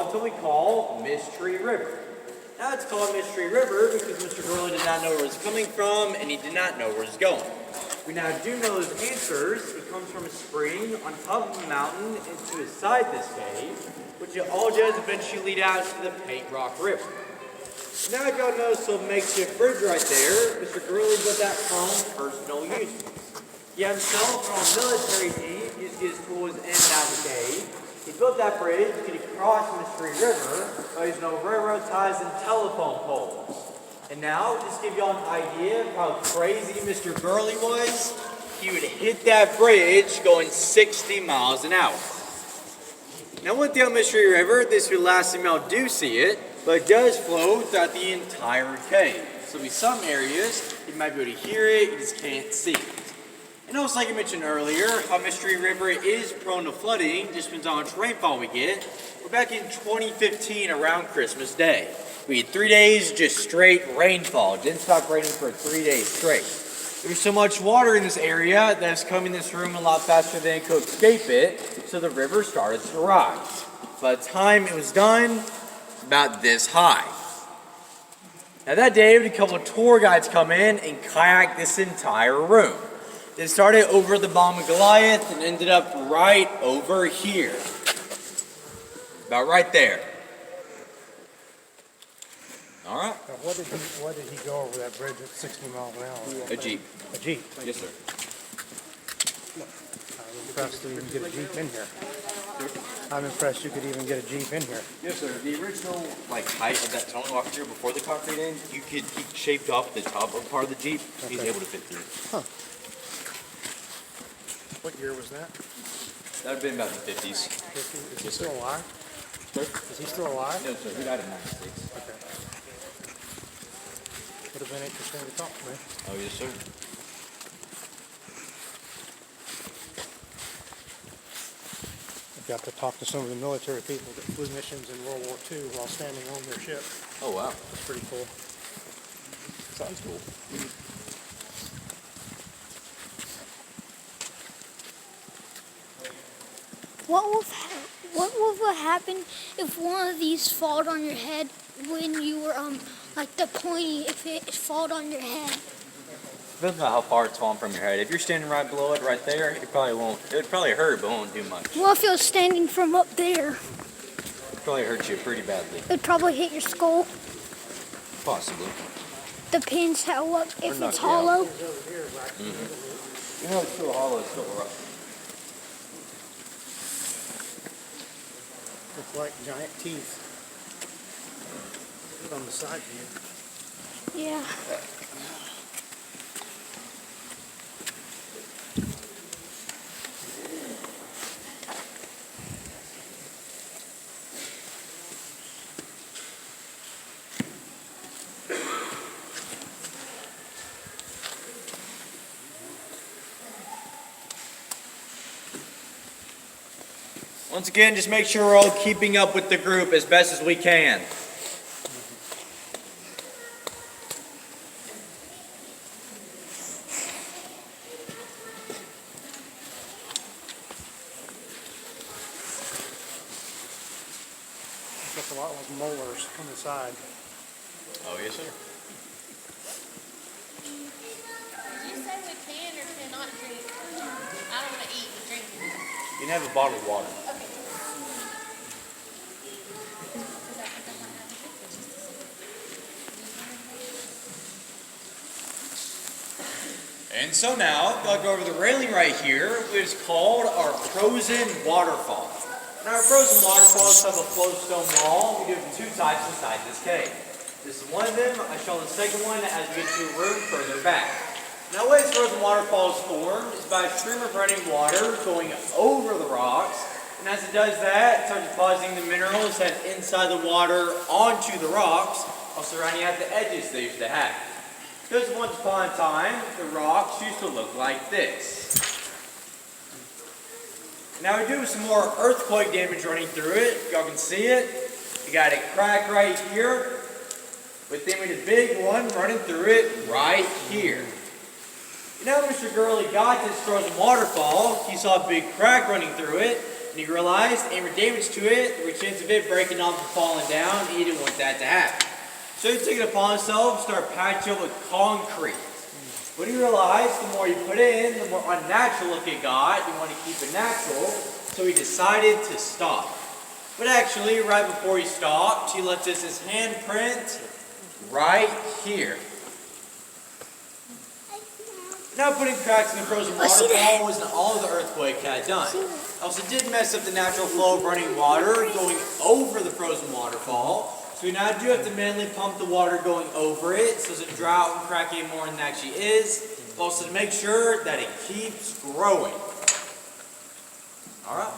often we call Mystery River. Now it's called Mystery River because Mr. Gurley did not know where it was coming from and he did not know where it was going. We now do know those answers. It comes from a spring on top of a mountain into inside this cave, which it all does eventually lead out to the Paint Rock River. Now if y'all notice a makeshift bridge right there, Mr. Gurley built that for his personal use. He himself, on a military team, used his tools in and out of the cave. He built that bridge to get across Mystery River by using no railroad ties and telephone poles. And now, just to give y'all an idea of how crazy Mr. Gurley was, he would hit that bridge going 60 miles an hour. Now with the Mystery River, this would last time y'all do see it, but it does flow throughout the entire cave. So there'll be some areas you might be able to hear it, you just can't see it. And also, like I mentioned earlier, how Mystery River is prone to flooding, just depends on how much rainfall we get. We're back in 2015 around Christmas Day. We had 3 days just straight rainfall. It didn't stop raining for 3 days straight. There was so much water in this area that it's coming in this room a lot faster than it could escape it, so the river started to rise. By the time it was done, about this high. Now that day, we had a couple of tour guides come in and kayak this entire room. It started over the bottom of Goliath and ended up right over here. About right there. All right. Now, what did he go over that bridge at 60 miles an hour? A Jeep. A Jeep? Yes, sir. I'm impressed to even get a Jeep in here. I'm impressed you could even get a Jeep in here. Yes, sir. The original height of that tunnel walk through before the concrete in, he shaped off the top of part of the Jeep. Okay. He's able to fit through. Huh. What year was that? That would have been about the 50s. 50? Is he still alive? Sir? Is he still alive? No, sir. He died in 96. Okay. Would have been interesting to talk to me. Oh, yes, sir. I got to talk to some of the military people that flew missions in World War II while standing on their ship. Oh, wow. It's pretty cool. Sounds cool. What would happen if one of these fall on your head when you were like the pointy? If it fall on your head. Depends on how far it's falling from your head. If you're standing right below it, right there, it probably won't. It would probably hurt, but won't do much. Well, if it was standing from up there, It'd probably hurt you pretty badly. it'd probably hit your skull. Possibly. Depends how up if knock it's you out. hollow. You know, it's still hollow, it's still rough. Look like giant teeth. On the side view. Yeah. Once again, just make sure we're all keeping up with the group as best as we can. It looks a lot like molars on the side. Oh, yes, sir. Did you say we can or cannot drink? I don't want to eat, but drink. You can have a bottle of water. And so now, I'll go over the railing right here, which is called our frozen waterfall. Now our frozen waterfalls have a flowstone wall. We do have 2 types inside this cave. This is one of them. I show the second one as we get to a room further back. Now the way this frozen waterfall is formed is by a stream of running water going over the rocks. And as it does that, it starts depositing the minerals that's inside the water onto the rocks, also running at the edges they used to have. Because once upon a time, the rocks used to look like this. Now we do have some more earthquake damage running through it. Y'all can see it. We got a crack right here. But then we had a big one running through it right here. Now Mr. Gurley got this frozen waterfall. He saw a big crack running through it. and he realized any damage to it, there was a chance of it breaking off and falling down. He didn't want that to happen. So he took it upon himself, started patching it with concrete. But he realized the more he put in, the more unnatural look it got. He wanted to keep it natural, so he decided to stop. But actually, right before he stopped, he left us his handprint right here. Now putting cracks in the frozen waterfall wasn't all the earthquake had done. It also did mess up the natural flow of running water going over the frozen waterfall. So we now do have to manually pump the water going over it so it doesn't dry out and crack any more than it actually is. Also to make sure that it keeps growing. Alright.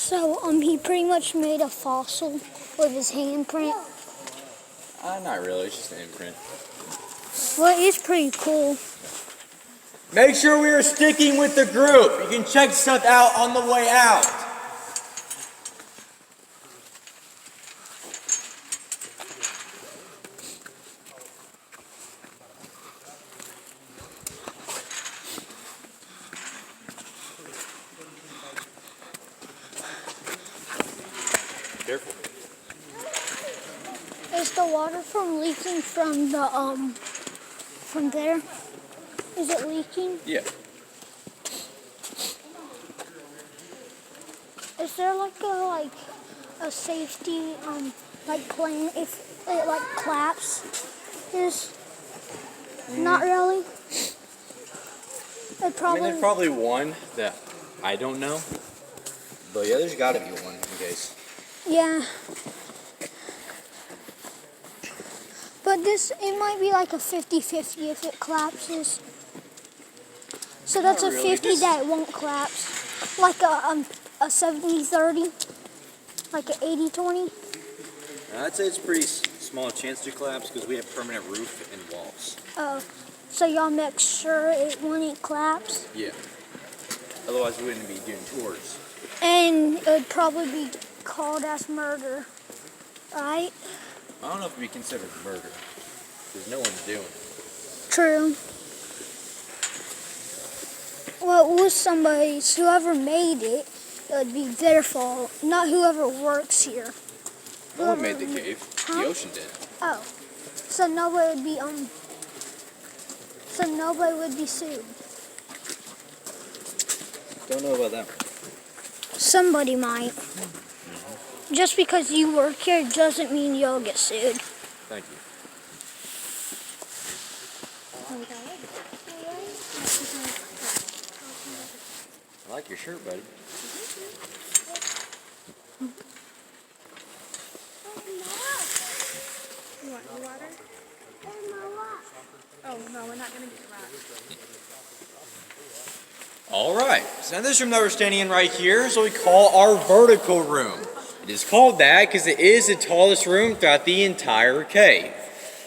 So, he pretty much made a fossil with his handprint. Not really, it's just an imprint. Well, it's pretty cool. Make sure we are sticking with the group. You can check stuff out on the way out. Careful. Is the water from leaking from the, from there? Is it leaking? Yeah. Is there like a safety, plan if it like collapses? Not really? It I probably... mean, there's probably one that I don't know. But yeah, there's gotta be one in case. Yeah. But it might be like a 50-50 if it collapses. So that's Not a really, 50 that won't collapse. Like a 70-30. Like an 80-20. I'd say it's a pretty small chance to collapse because we have permanent roof and walls. Oh. So y'all make sure it won't collapse? Yeah. Otherwise, we wouldn't be doing tours. And it would probably be called as murder. Right? I don't know if it'd be considered murder because no one's doing it. True. Well, it was somebody's, whoever made it, it would be their fault, not whoever works here. No one made the cave. Huh? The ocean did. Oh. So nobody would be sued. Don't know about that one. Somebody might. Just because you work here doesn't mean you'll get sued. Thank you. I like your shirt, buddy. You want your water? Oh, no, we're not going to get your rock. All right, so now this room that we're standing in right here is what we call our vertical room. It is called that because it is the tallest room throughout the entire cave.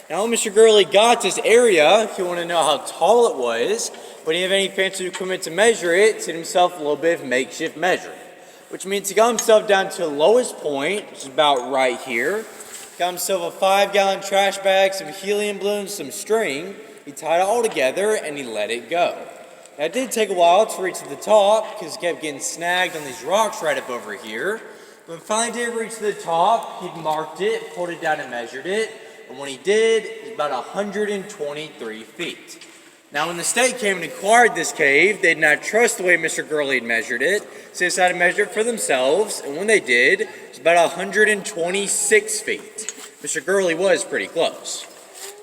Now when Mr. Gurley got this area, he wanted to know how tall it was, but he didn't have any fancy equipment to measure it, so he did himself a little bit of makeshift measuring. Which means he got himself down to the lowest point, which is about right here. Got himself a 5-gallon trash bag, some helium balloons, some string. He tied it all together and he let it go. Now it did take a while to reach to the top because he kept getting snagged on these rocks right up over here. When he finally did reach to the top, he marked it, pulled it down and measured it. And when he did, it was about 123 feet. Now when the state came and acquired this cave, they did not trust the way Mr. Gurley had measured it, so they decided to measure it for themselves, and when they did, it was about 126 feet. Mr. Gurley was pretty close.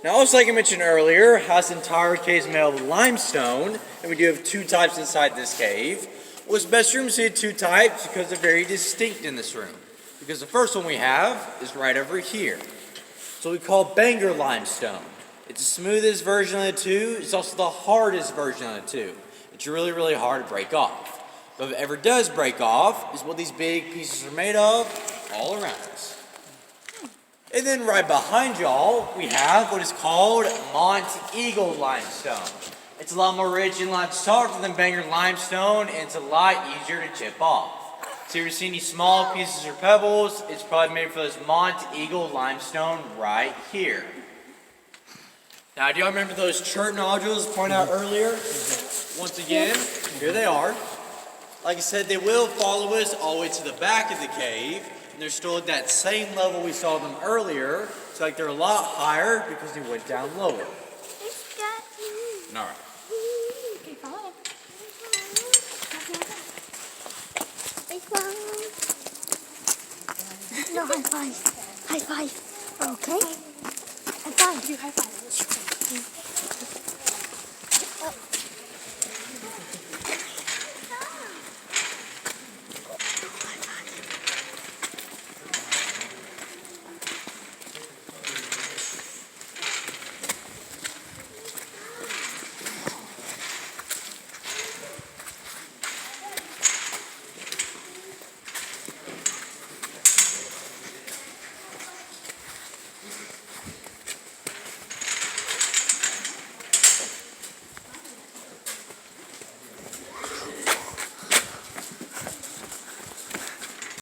Now also like I mentioned earlier, this entire cave is made of limestone, and we do have two types inside this cave. Well, this best room see two types because they're very distinct in this room. Because the first one we have is right over here. So we call Bangor limestone. It's the smoothest version of the two. It's also the hardest version of the two. It's really, really hard to break off. But if it ever does break off, is what these big pieces are made of all around us. And then right behind y'all, we have what is called Monteagle limestone. It's a lot more rich and a lot softer than Bangor limestone, and it's a lot easier to chip off. So if you see any small pieces or pebbles, it's probably made for this Monteagle limestone right here. Now, do y'all remember those chert nodules pointed out earlier? Once again, here they are. Like I said, they will follow us all the way to the back of the cave, and they're still at that same level we saw them earlier. So like they're a lot higher because they went down lower. All right. No, high five. High five. Okay. High five. Do high five.